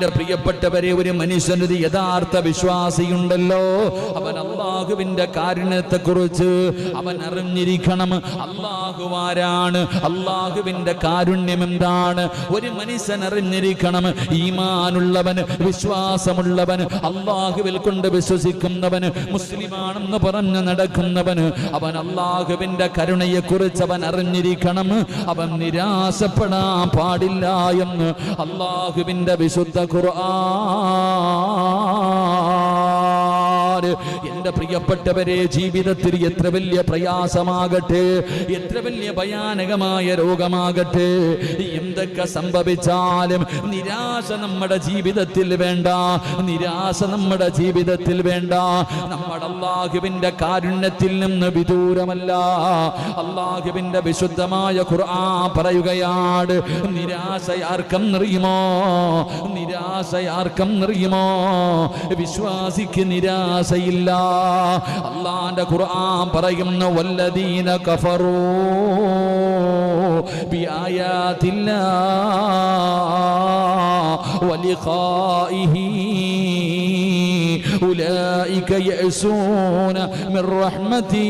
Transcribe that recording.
എന്റെ പ്രിയപ്പെട്ടവരെ, ഒരു മനുഷ്യനൊരു യഥാർത്ഥ വിശ്വാസിയുണ്ടല്ലോ, അവൻ അള്ളാഹുവിന്റെ കാരുണ്യത്തെ കുറിച്ച് അവൻ അറിഞ്ഞിരിക്കണം. അള്ളാഹുവാരാണ്, അള്ളാഹുവിന്റെ കാരുണ്യം എന്താണ് ഒരു മനുഷ്യൻ അറിഞ്ഞിരിക്കണം. ഈമാനുള്ളവൻ, വിശ്വാസമുള്ളവൻ, അള്ളാഹുവിൽ കൊണ്ട് വിശ്വസിക്കുന്നവൻ, മുസ്ലിമാണെന്ന് പറഞ്ഞു നടക്കുന്നവന് അവൻ അള്ളാഹുവിന്റെ കരുണയെ കുറിച്ച് അവൻ അറിഞ്ഞിരിക്കണം. അവൻ നിരാശപ്പെടാൻ പാടില്ല എന്ന് അള്ളാഹുവിന്റെ വിശുദ്ധ ഖുർആൻ. എന്റെ പ്രിയപ്പെട്ടവരെ, ജീവിതത്തിൽ എത്ര വലിയ പ്രയാസമാകട്ടെ, എത്ര വലിയ ഭയാനകമായ രോഗമാകട്ടെ, എന്തൊക്കെ സംഭവിച്ചാലും നിരാശ നമ്മുടെ ജീവിതത്തിൽ വേണ്ട, നിരാശ നമ്മുടെ ജീവിതത്തിൽ വേണ്ട. നമ്മുടെ അള്ളാഹുവിന്റെ കാരുണ്യത്തിൽ നിന്ന് വിദൂരമല്ല. അള്ളാഹുവിന്റെ വിശുദ്ധമായ ഖുർആൻ പറയുകയാണ്, നിരാശയാർക്കം നിറയുമോ, നിരാശയാർക്കം നിറയുമോ, വിശ്വാസിക്ക് നിരാശയില്ല. അള്ളാന്റെ ഖുർആൻ പറയുന്നു, വല്ലദീന കഫറൂ ബിആയാതില്ലാഹി വലിഖാഇഹി ഉലൈക യഅസൂന മിർ റഹ്മതി.